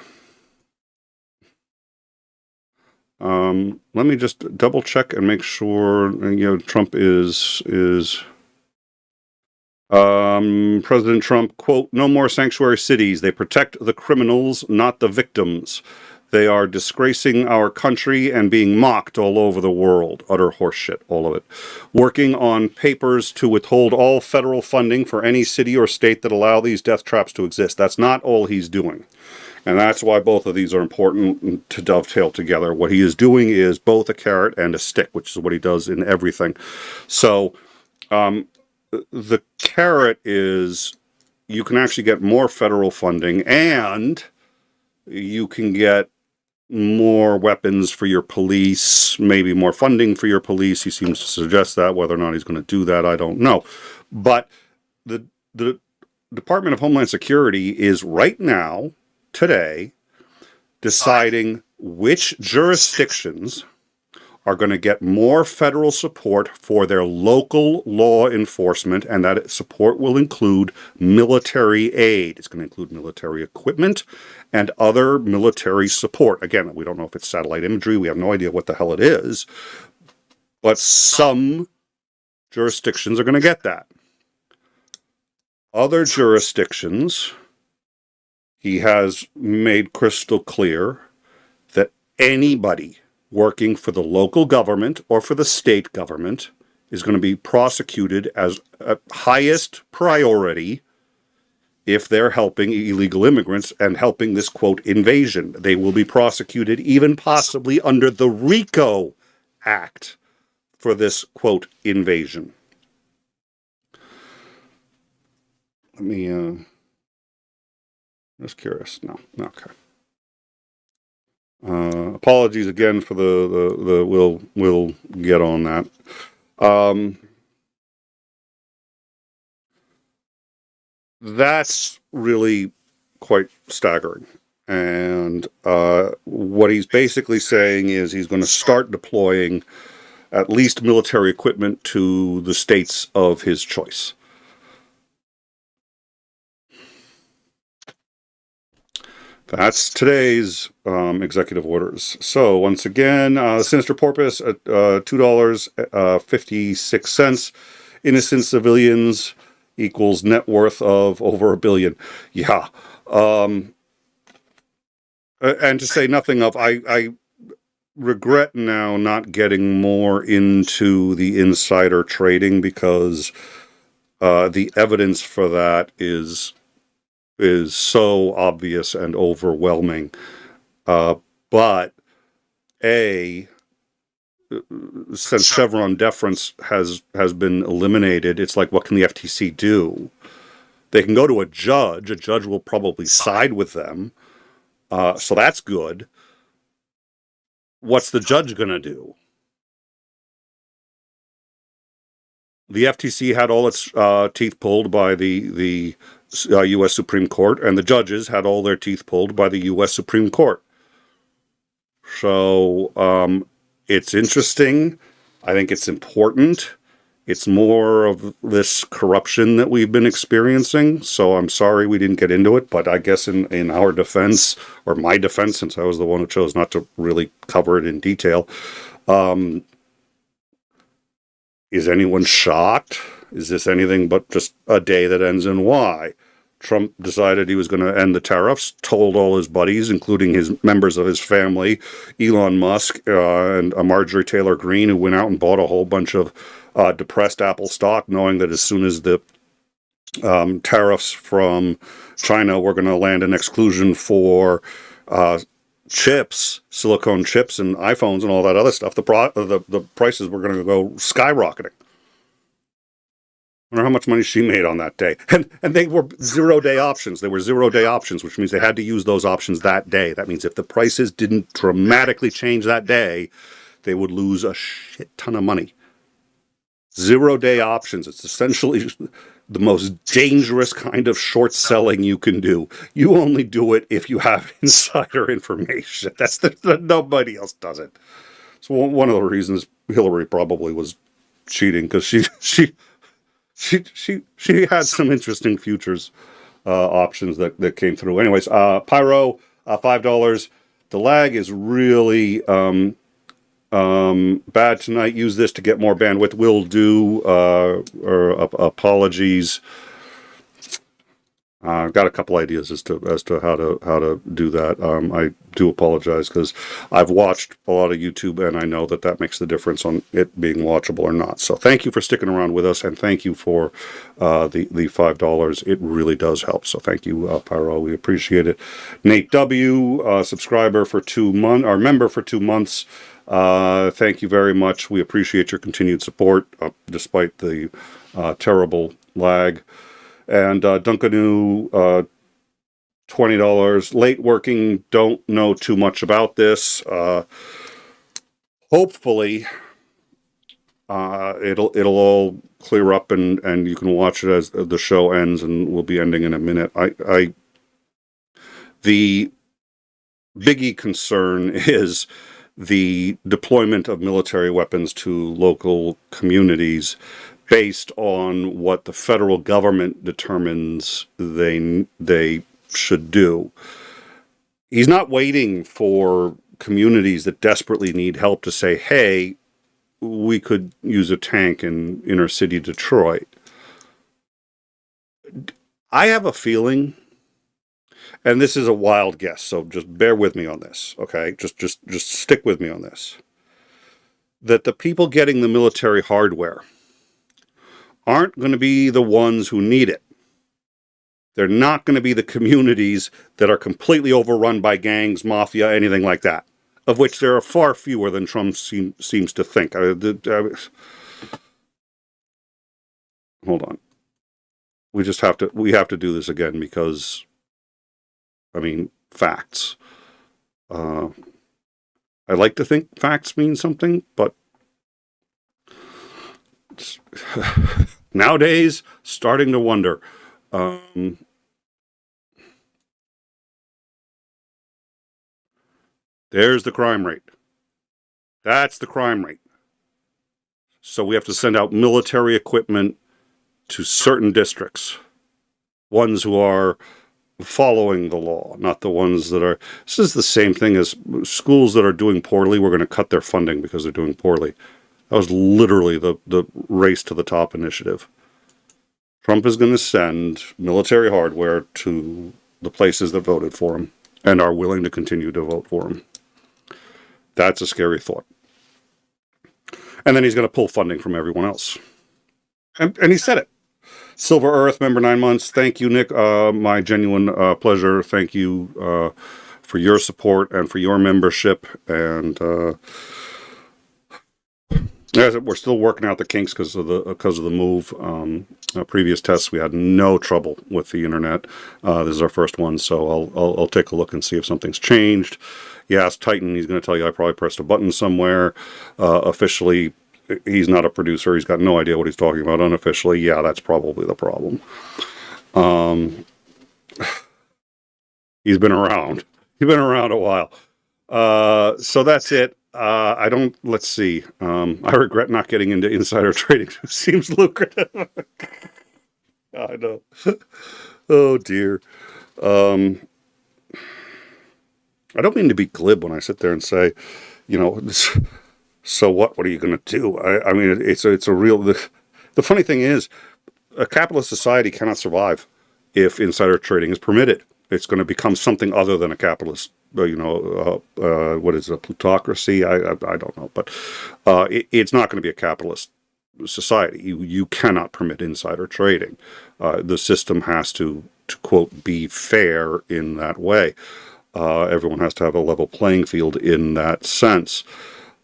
Let me just double check and make sure, Trump is President Trump, quote, "No more sanctuary cities. They protect the criminals, not the victims. They are disgracing our country and being mocked all over the world." Utter horseshit, all of it. Working on papers to withhold all federal funding for any city or state that allow these death traps to exist. That's not all he's doing. And that's why both of these are important to dovetail together. What he is doing is both a carrot and a stick, which is what he does in everything. So the carrot is you can actually get more federal funding, and you can get more weapons for your police, maybe more funding for your police. He seems to suggest that. Whether or not he's going to do that, I don't know. But the Department of Homeland Security is right now, today, deciding which jurisdictions are going to get more federal support for their local law enforcement, and that support will include military aid. It's going to include military equipment and other military support. Again, we don't know if it's satellite imagery. We have no idea what the hell it is. But some jurisdictions are going to get that. Other jurisdictions, he has made crystal clear that anybody working for the local government or for the state government is going to be prosecuted as a highest priority if they're helping illegal immigrants and helping this, quote, invasion. They will be prosecuted even possibly under the RICO Act for this, quote, invasion. Let me, just curious. No, okay. Apologies again for the we'll get on that. That's really quite staggering. And what he's basically saying is he's going to start deploying at least military equipment to the states of his choice. That's today's executive orders. So once again, sinister porpoise at $2.56. Innocent civilians equals net worth of over $1 billion. Yeah. And to say nothing of, I regret now not getting more into the insider trading, because the evidence for that is so obvious and overwhelming. But since Chevron deference has been eliminated, it's like, what can the FTC do? They can go to a judge. A judge will probably side with them. So that's good. What's the judge going to do? The FTC had all its teeth pulled by the U.S. Supreme Court, and the judges had all their teeth pulled by the U.S. Supreme Court. So it's interesting. I think it's important. It's more of this corruption that we've been experiencing. So I'm sorry we didn't get into it, but I guess in our defense, or my defense, since I was the one who chose not to really cover it in detail, is anyone shocked? Is this anything but just a day that ends in Y? Trump decided he was going to end the tariffs, told all his buddies, including his members of his family, Elon Musk and Marjorie Taylor Greene, who went out and bought a whole bunch of depressed Apple stock, knowing that as soon as the tariffs from China were going to land an exclusion for chips, silicone chips and iPhones and all that other stuff, the prices were going to go skyrocketing. I wonder how much money she made on that day. And they were 0-day options. They were 0-day options, which means they had to use those options that day. That means if the prices didn't dramatically change that day, they would lose a shit ton of money. 0-day options. It's essentially the most dangerous kind of short selling you can do. You only do it if you have insider information. Nobody else does it. So one of the reasons Hillary probably was cheating, because she had some interesting futures options that came through. Anyways, Pyro, $5. The lag is really bad tonight. Use this to get more bandwidth. Will do. Apologies. I've got a couple ideas as to how to do that. I do apologize because I've watched a lot of YouTube and I know that makes the difference on it being watchable or not. So thank you for sticking around with us, and thank you for the $5. It really does help. So thank you, Pyro. We appreciate it. Nate W, subscriber for 2 months, or member for 2 months. Thank you very much. We appreciate your continued support despite the terrible lag. And Dunkanu, $20. Late working, don't know too much about this. Hopefully, it'll all clear up and you can watch it as the show ends, and we'll be ending in a minute. The biggie concern is the deployment of military weapons to local communities based on what the federal government determines they should do. He's not waiting for communities that desperately need help to say, hey, we could use a tank in inner city Detroit. I have a feeling, and this is a wild guess, so just bear with me on this, okay? Just stick with me on this. That the people getting the military hardware aren't going to be the ones who need it. They're not going to be the communities that are completely overrun by gangs, mafia, anything like that, of which there are far fewer than Trump seems to think. Hold on. We have to do this again because, I mean, facts. I like to think facts mean something, but nowadays, starting to wonder. There's the crime rate. That's the crime rate. So we have to send out military equipment to certain districts. Ones who are following the law, not the ones that are... This is the same thing as schools that are doing poorly. We're going to cut their funding because they're doing poorly. That was literally the race to the top initiative. Trump is going to send military hardware to the places that voted for him and are willing to continue to vote for him. That's a scary thought. And then he's going to pull funding from everyone else. And he said it. Silver Earth, member 9 months. Thank you, Nick. My genuine pleasure. Thank you for your support and for your membership. And We're still working out the kinks because of the move. Previous tests, we had no trouble with the internet. This is our first one, so I'll take a look and see if something's changed. You ask Titan, he's going to tell you I probably pressed a button somewhere. Officially, he's not a producer. He's got no idea what he's talking about. Unofficially, yeah, that's probably the problem. He's been around. He's been around a while. So that's it. Let's see. I regret not getting into insider trading. It seems lucrative. I know. Oh, dear. I don't mean to be glib when I sit there and say, so what? What are you going to do? I mean, it's a real... The funny thing is, a capitalist society cannot survive if insider trading is permitted. It's going to become something other than a capitalist, what is it, a plutocracy? I don't know. But it's not going to be a capitalist society. You cannot permit insider trading. The system has to quote, be fair in that way. Everyone has to have a level playing field in that sense.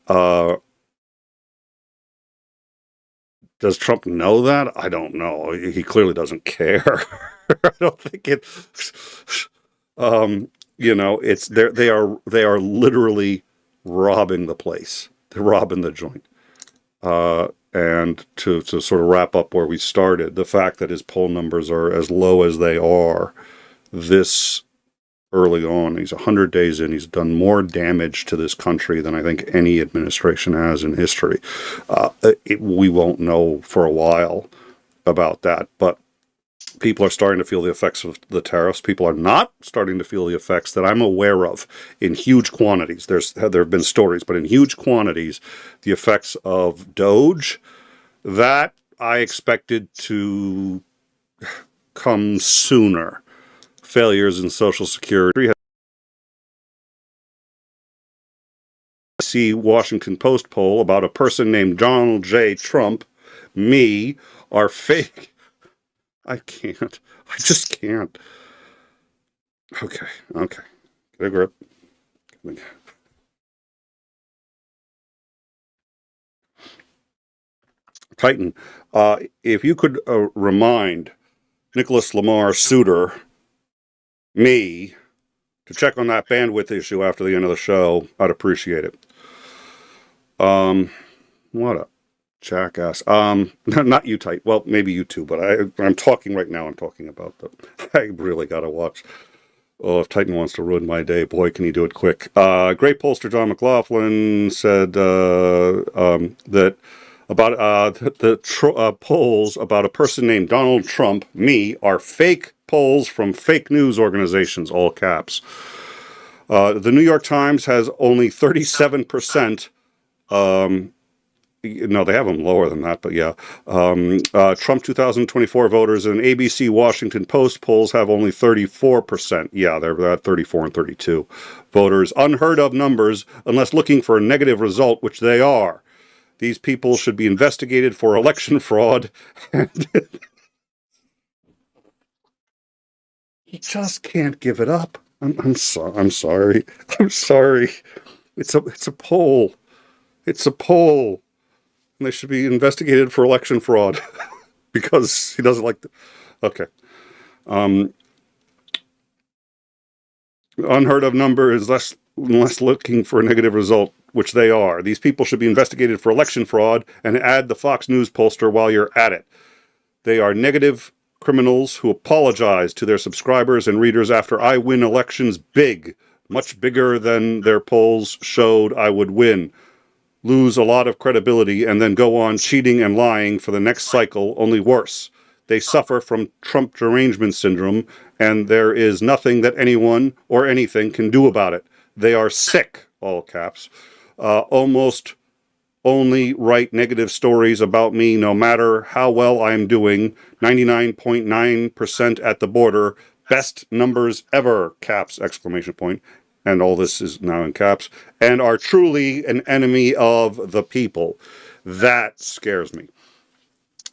Does Trump know that? I don't know. He clearly doesn't care. I don't think it. It's they are literally robbing the place. They're robbing the joint. And to sort of wrap up where we started, the fact that his poll numbers are as low as they are this early on, he's 100 days in, he's done more damage to this country than I think any administration has in history. We won't know for a while about that, but people are starting to feel the effects of the tariffs. People are not starting to feel the effects that I'm aware of in huge quantities. There have been stories, but in huge quantities, the effects of Doge, that I expected to come sooner. Failures in Social Security. See Washington Post poll about a person named Donald J. Trump, me, are fake. I can't. I just can't. Okay. Get a grip. Titan, if you could remind Nicholas Lamar Souter, me, to check on that bandwidth issue after the end of the show, I'd appreciate it. What a jackass. Not you, Tight. Well, maybe you too, but I'm talking right now. I'm talking about I really gotta watch. Oh, if Titan wants to ruin my day, boy, can he do it quick. Great pollster John McLaughlin said that about the polls about a person named Donald Trump, me, are fake polls from fake news organizations, all caps. The New York Times has only 37%. No, they have them lower than that, but yeah. Trump 2024 voters in ABC Washington Post polls have only 34%. Yeah, they're at 34 and 32 voters. Unheard of numbers unless looking for a negative result, which they are. These people should be investigated for election fraud. He just can't give it up. I'm sorry. It's a poll. It's a poll. And they should be investigated for election fraud because he doesn't like the... Okay. Unheard of number is less looking for a negative result, which they are. These people should be investigated for election fraud, and add the Fox News pollster while you're at it. They are negative criminals who apologize to their subscribers and readers after I win elections big, much bigger than their polls showed I would win. Lose a lot of credibility and then go on cheating and lying for the next cycle, only worse. They suffer from Trump derangement syndrome, and there is nothing that anyone or anything can do about it. They are sick, all caps. Almost only write negative stories about me no matter how well I'm doing. 99.9% at the border. Best numbers ever, caps, exclamation point. And all this is now in caps. And are truly an enemy of the people. That scares me.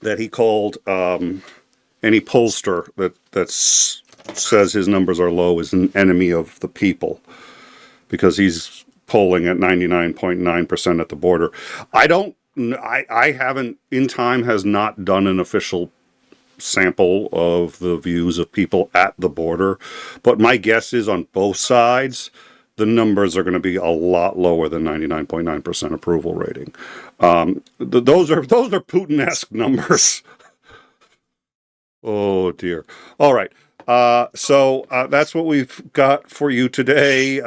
That he called any pollster that says his numbers are low is an enemy of the people. Because he's polling at 99.9% at the border. I don't I haven't, In Time has not done an official sample of the views of people at the border, but my guess is on both sides, the numbers are going to be a lot lower than 99.9% approval rating. Those are Putin-esque numbers. Oh dear. All right. So that's what we've got for you today.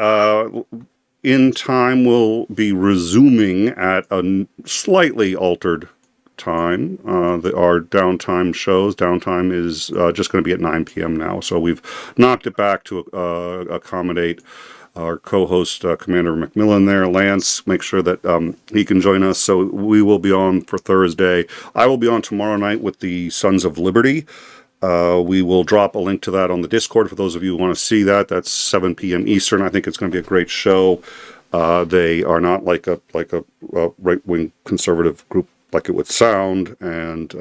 In Time will be resuming at a slightly altered time. Our downtime shows. Downtime is just going to be at 9 p.m. now. So we've knocked it back to accommodate our co-host, Commander Macmillan there, Lance, make sure that he can join us. So we will be on for Thursday. I will be on tomorrow night with the Sons of Liberty. We will drop a link to that on the Discord for those of you who want to see that. That's 7 p.m. Eastern. I think it's going to be a great show. They are not like a right-wing conservative group like it would sound, and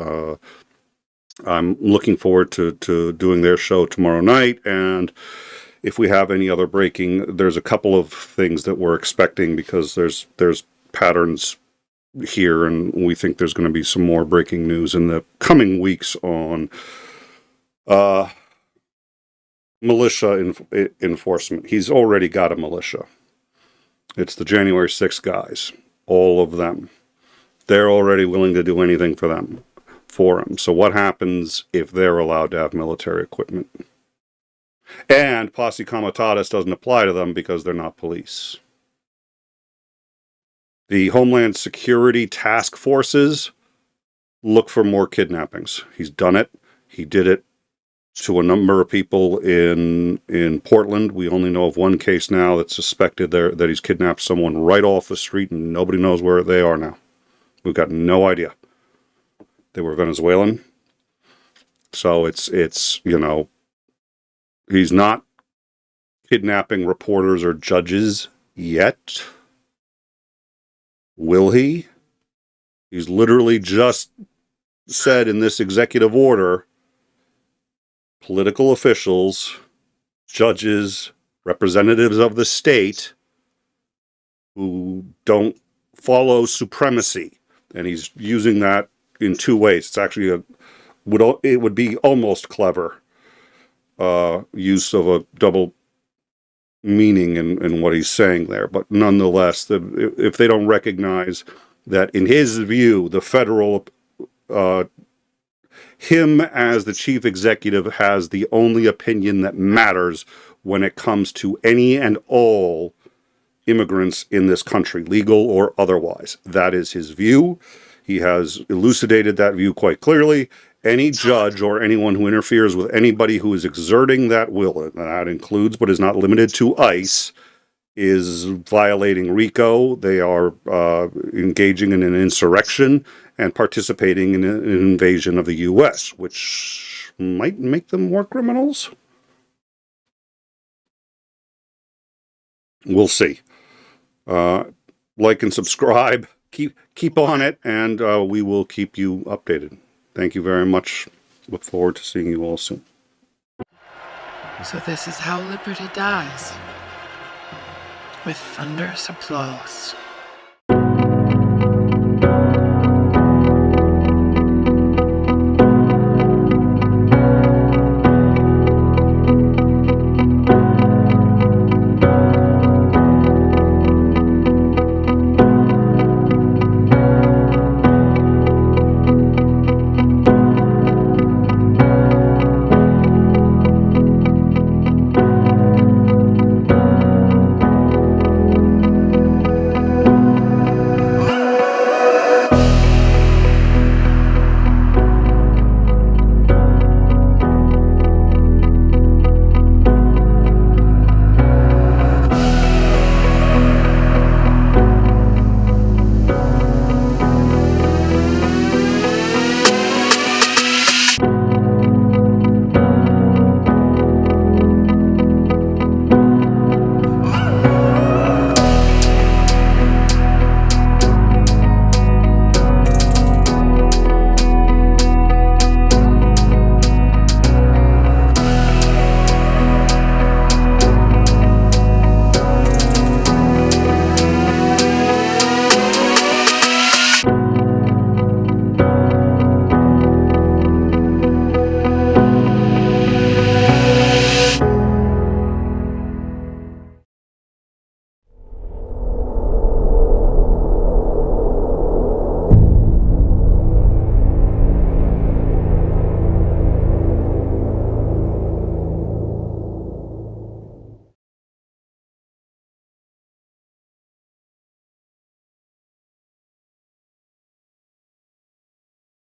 I'm looking forward to doing their show tomorrow night. And if we have any other breaking, there's a couple of things that we're expecting, because there's patterns here, and we think there's going to be some more breaking news in the coming weeks on militia enforcement. He's already got a militia. It's the January 6th guys, all of them. They're already willing to do anything for him. So what happens if they're allowed to have military equipment? And posse comitatus doesn't apply to them because they're not police. The Homeland Security task forces look for more kidnappings. He's done it. He did it to a number of people in Portland. We only know of one case now that's suspected there that he's kidnapped someone right off the street, and nobody knows where they are now. We've got no idea. They were Venezuelan. So it's you know, he's not kidnapping reporters or judges yet. Will he? He's literally just said in this executive order, political officials, judges, representatives of the state who don't follow supremacy. And he's using that in two ways. It's actually it would be almost clever use of a double meaning in what he's saying there. But nonetheless, if they don't recognize that, in his view, the federal him as the chief executive has the only opinion that matters when it comes to any and all immigrants in this country, legal or otherwise. That is his view. He has elucidated that view quite clearly. Any judge or anyone who interferes with anybody who is exerting that will, and that includes but is not limited to ICE, is violating RICO. They are engaging in an insurrection and participating in an invasion of the U.S., which might make them war criminals. We'll see. Like and subscribe. Keep on it, and we will keep you updated. Thank you very much. Look forward to seeing you all soon. So this is how liberty dies. With thunderous applause.